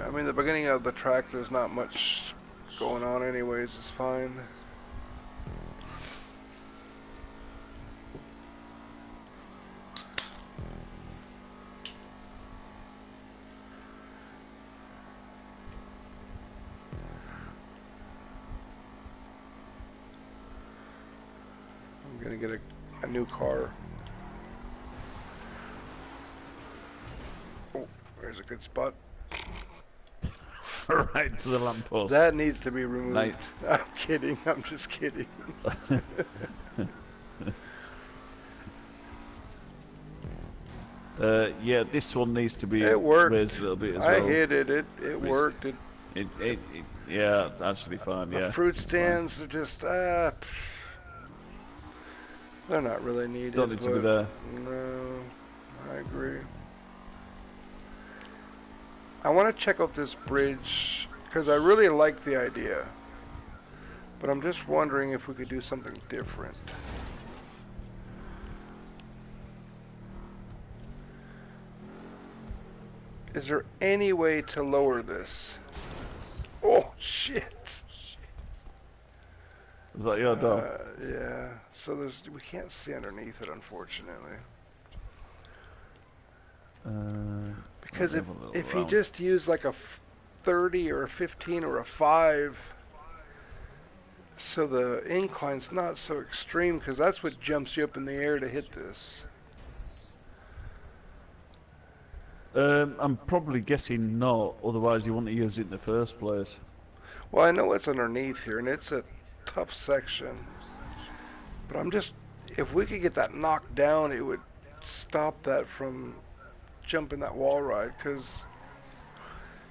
I mean, the beginning of the track, there's not much going on anyways, it's fine. I'm gonna get a new car. Oh, there's a good spot. Right to the lamppost. That needs to be removed. Night. I'm kidding. I'm just kidding. Yeah, this one needs to be It worked. raised a little bit as I well. hit it. It worked. Yeah, it's actually fine. The Yeah. fruit it's stands are just they're not really needed. Don't need to be there. No, I agree. I want to check out this bridge because I really like the idea, but I'm just wondering if we could do something different. Is there any way to lower this? Oh, shit. Is that your dog? Yeah. So we can't see underneath it, unfortunately. Because if you just use like a 30 or a 15 or a 5, so the incline's not so extreme, because that's what jumps you up in the air to hit this. I'm probably guessing not, otherwise you wouldn't use it in the first place. Well, I know it's underneath here, and it's a tough section. But I'm just, if we could get that knocked down, it would stop that from jumping that wall ride, because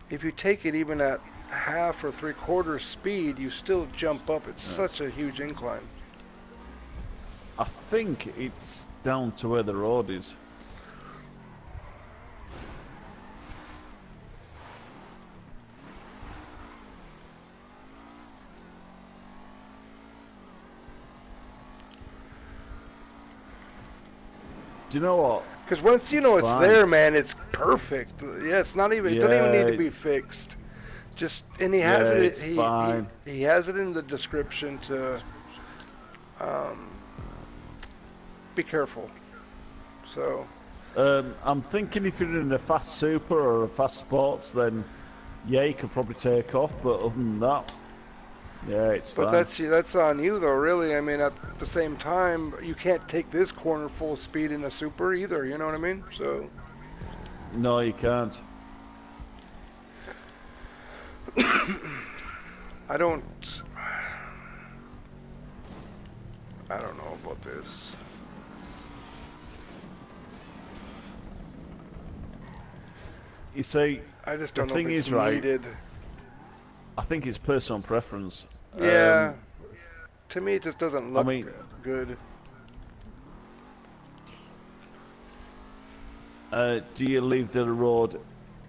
if you take it even at half or 3/4 speed, you still jump up. It's such a huge incline. I think it's down to where the road is. Do you know what? Because once you know it's there, man, it's perfect. Yeah, it's not even. It doesn't even need to be fixed. Just and he has it. It's fine. He has it in the description to be careful. So. I'm thinking if you're in a fast super or a fast sports, then yeah, you could probably take off. But other than that, yeah, it's fine. But that's on you though, really. I mean, at the same time, you can't take this corner full speed in a super either. You know what I mean? So. No, you can't. I don't know about this. You see, I just don't the know thing if it's is, right, needed. I think it's personal preference. Yeah. To me, it just doesn't look good. Do you leave the road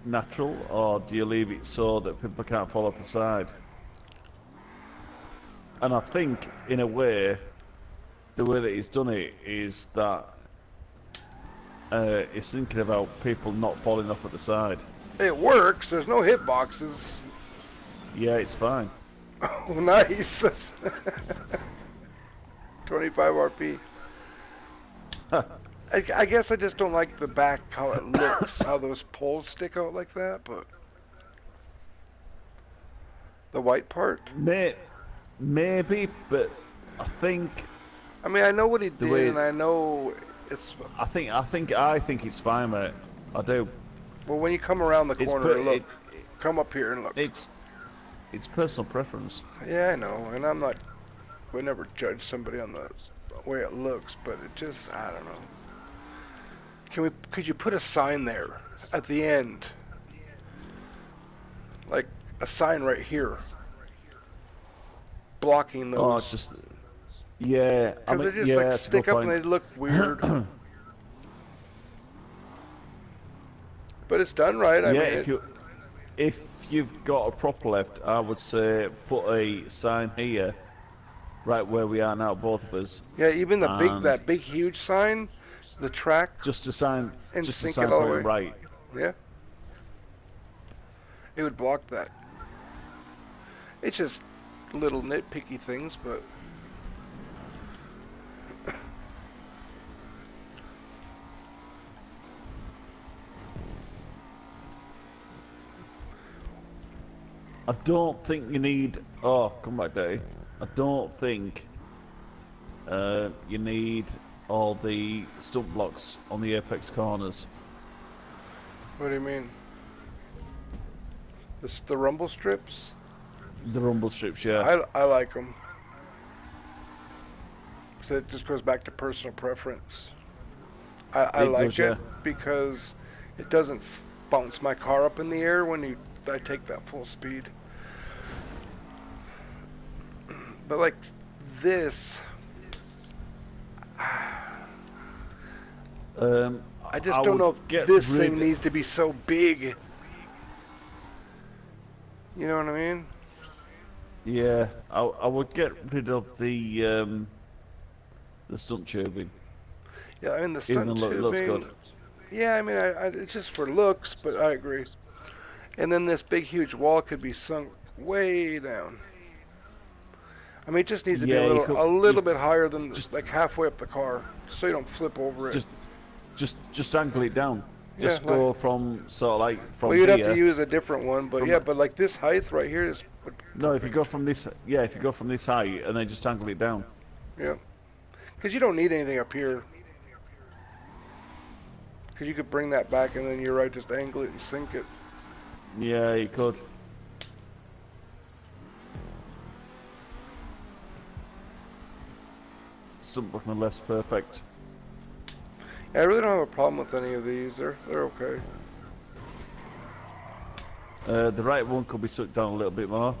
natural, or do you leave it so that people can't fall off the side? And I think, in a way, the way that he's done it is that he's thinking about people not falling off at the side. It works. There's no hitboxes. Yeah, it's fine. Oh, nice. 25 RP. I guess I just don't like the back, how it looks, how those poles stick out like that, but the white part. Maybe, but I think. I mean, I know what he did, and I know it's. I think it's fine, mate. I do. Well, when you come around the corner, look. Come up here and look. It's personal preference. Yeah, I know, and I'm not. We never judge somebody on the way it looks, but it just, I don't know. Could you put a sign there at the end? Like a sign right here. Blocking those. Oh, just, yeah. Because they just like stick up and they look weird. But it's done right. I mean, if you've got a proper left, I would say put a sign here, right where we are now, both of us. Yeah, even that big huge sign, the track. Just a sign, and just sink a sign it all the way. Right. Yeah. It would block that. It's just little nitpicky things, but I don't think you need. Oh, come back, Daddy. I don't think you need all the stump blocks on the apex corners. what do you mean? The rumble strips? The rumble strips, yeah. I like them. So it just goes back to personal preference. I It like does, it yeah. because it doesn't bounce my car up in the air when I take that full speed. But like this, I just don't know if this thing needs to be so big. You know what I mean? Yeah, I would get rid of the stunt tubing. Yeah, I mean the Even stunt though it looks tubing. good. Yeah, I mean it's just for looks, but I agree. And then this big huge wall could be sunk way down. I mean, it just needs to be Yeah, a little bit higher than like halfway up the car, so you don't flip over it. Just angle it down. Yeah, Just go from sort of like from well, you'd here. have to use a different one, but yeah, but like this height right here is. No, if you go from this, yeah, if you go from this height and then just angle it down. Yeah, because you don't need anything up here. Because you could bring that back and then you're right, just angle it and sink it. Yeah, you could. Stump block on the left's perfect. Yeah, I really don't have a problem with any of these. They're okay. The right one could be sucked down a little bit more.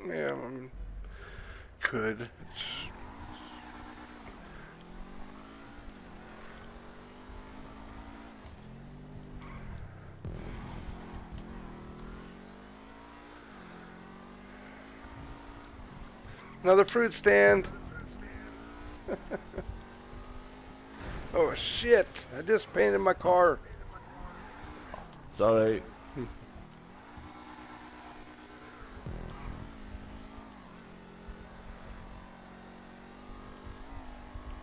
Yeah, I mean, could. Another fruit stand. Oh shit! I just painted my car. Sorry.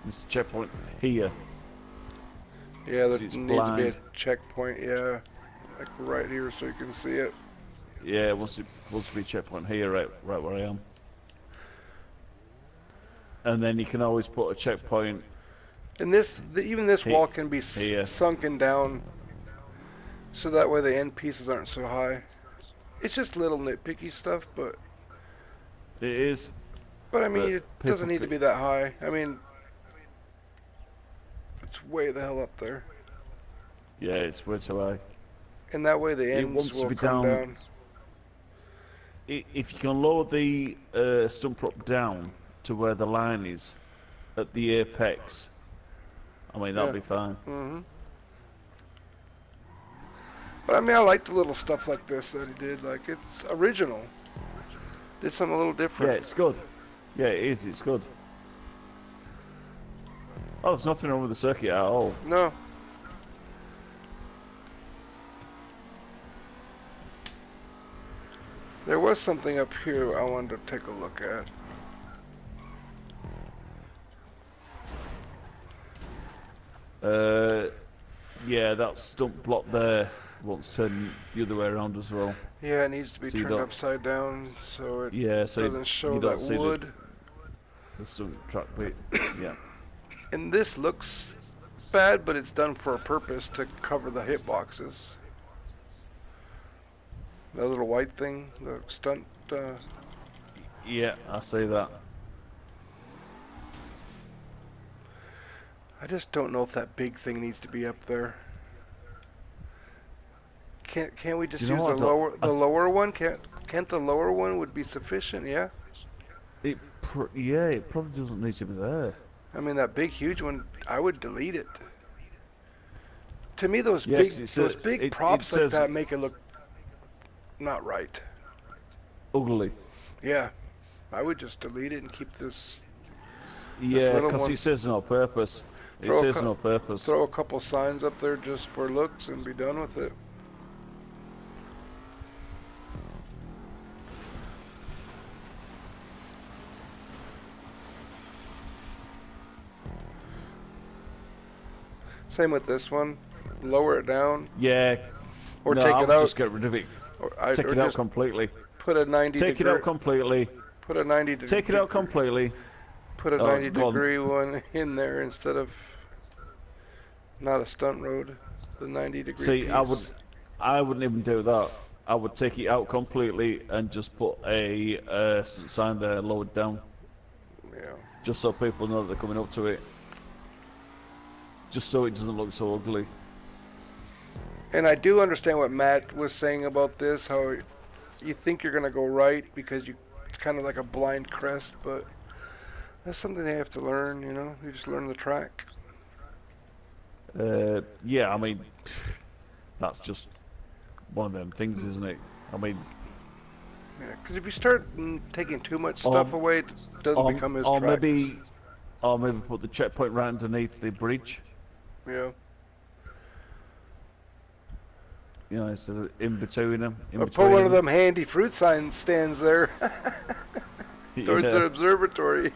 This checkpoint here. Yeah, there It's needs to be a blind. checkpoint. Yeah, like right here, so you can see it. Yeah, wants to be a checkpoint here, right where I am. And then you can always put a checkpoint. And even this wall can be here. sunken down, so that way the end pieces aren't so high. It's just little nitpicky stuff, but It is. I mean, But it people doesn't need to be that high. I mean, it's way the hell up there, Yeah, it's way too high. and that way the It ends wants to will be come down. If you can lower the stump prop down to where the line is at the apex, I mean that'll Yeah. be fine. hmm But I mean, I like the little stuff like this that he did. Like, it's original. Did something a little Yeah, different. it's good. Yeah, it is. It's good. Oh, there's nothing wrong with the circuit at all. No. There was something up here I wanted to take a look at. Yeah, that stump block there wants to turn the other way around as well. Yeah, it needs to be So you turned don't- upside down so it Yeah, so doesn't show you don't that see wood. the stump track bit. Yeah. And this looks bad, but it's done for a purpose to cover the hitboxes. That little white thing, the stunt. Yeah, I see that. I just don't know if that big thing needs to be up there. Can't we just You know use what, the lower one? Can't the lower one would be sufficient? Yeah. Yeah, it probably doesn't need to be there. I mean, that big huge one, I would delete it. To me, those Yeah, big 'cause it those says- big it props like says- that make it look not right. Ugly. Yeah, I would just delete it and keep this. Yeah, little because one- it says no purpose. It Throw a says cou- no purpose. Throw a couple signs up there just for looks and be done with it. Same with this one. Lower it down, Yeah. or No, take I it would out, just get rid of it. Take or it out just completely. put a 90 Take it degree, out completely. put a 90 Take it out completely. put a Oh, 90 go on. degree one in there instead of not a stunt road, the 90-degree See, piece. I wouldn't even do that. I would take it out completely and just put a sign there, lowered down, Yeah. just so people know that they're coming up to it. Just so it doesn't look so ugly. And I do understand what Matt was saying about this, how you think you're going to go right because it's kind of like a blind crest, but that's something they have to learn, you know? You just learn the track. Yeah, I mean, that's just one of them things, isn't it? I mean, Yeah, because if you start taking too much stuff away, it doesn't become his or track. maybe put the checkpoint right underneath the bridge. Yeah. You know, instead of in between them. Or put one of them handy fruit sign stands there towards Yeah. the observatory.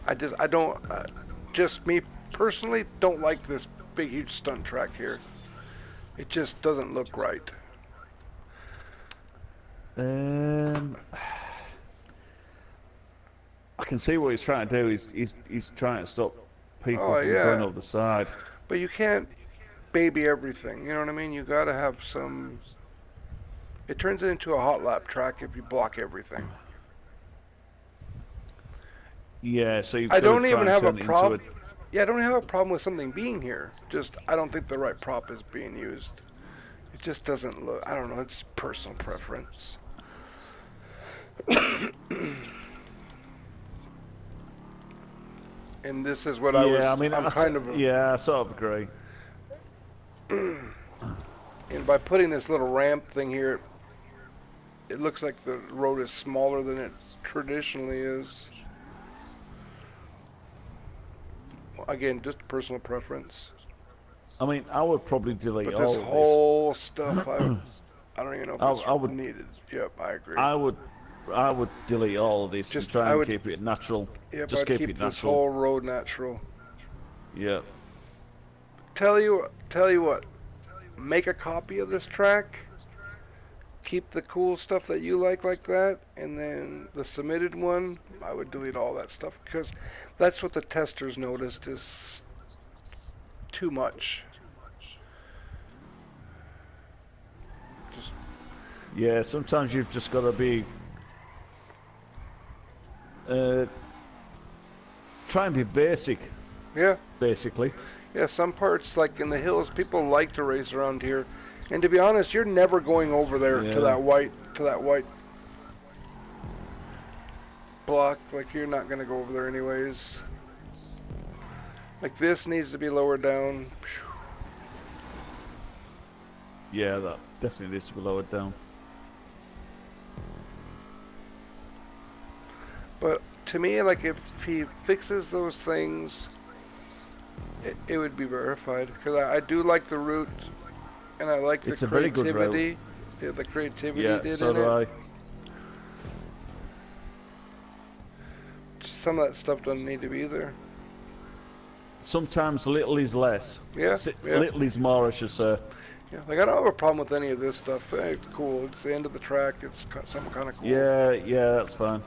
I don't, just me personally, don't like this big, huge stunt track here. It just doesn't look right. I can see what he's trying to do. He's trying to stop people Oh, from yeah. going over the side. But you can't baby everything, you know what I mean? You gotta have some... It turns it into a hot lap track if you block everything. Yeah, so you've I got to don't try even and have a turn it problem. into Yeah, I don't have a problem with something being here. Just, I don't think the right prop is being used. It just doesn't look, I don't know, it's personal preference. And this is what Yeah, I'm kind of... yeah, I sort of agree. And by putting this little ramp thing here, it looks like the road is smaller than it traditionally is. Again, just personal preference. I mean, I would probably delete But all this of whole stuff, I don't even know if I it's would- needed. Yep, I agree. I would delete all of this and Just- try I and would- keep it natural. Yep, Just I'd keep keep it this natural. whole road natural. Yeah. Tell you what, make a copy of this track. Keep the cool stuff that you like that, and then the submitted one, I would delete all that stuff because that's what the testers noticed is too much. Just Yeah, sometimes you've just got to be... try and be basic, yeah, basically. yeah. Some parts, like in the hills, people like to race around here, and to be honest, you're never going over there Yeah. to that white block. Like you're not gonna go over there anyways. Like this needs to be lowered down. Yeah, that definitely needs to be lowered down. But to me, like if he fixes those things, it would be verified. Because I do like the route, and I like It's the a very good route. creativity. Yeah, the creativity Yeah, did so in do it. I. Some of that stuff doesn't need to be there. Sometimes little is less. Yeah, yeah. Little is more, I should say. Yeah, like I don't have a problem with any of this stuff. Hey, it's cool. It's the end of the track. It's something kind of cool. Yeah, yeah, that's fine.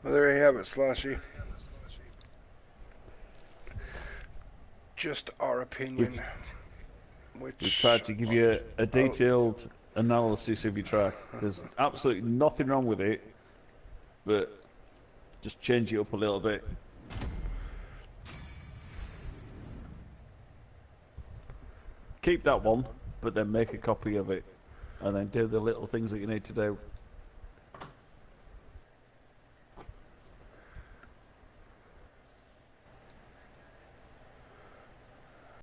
Well, there you have it, Sloshy. Just our opinion. We've tried to give you a detailed analysis of your track. There's absolutely nothing wrong with it, but just change it up a little bit. Keep that one, but then make a copy of it, and then do the little things that you need to do.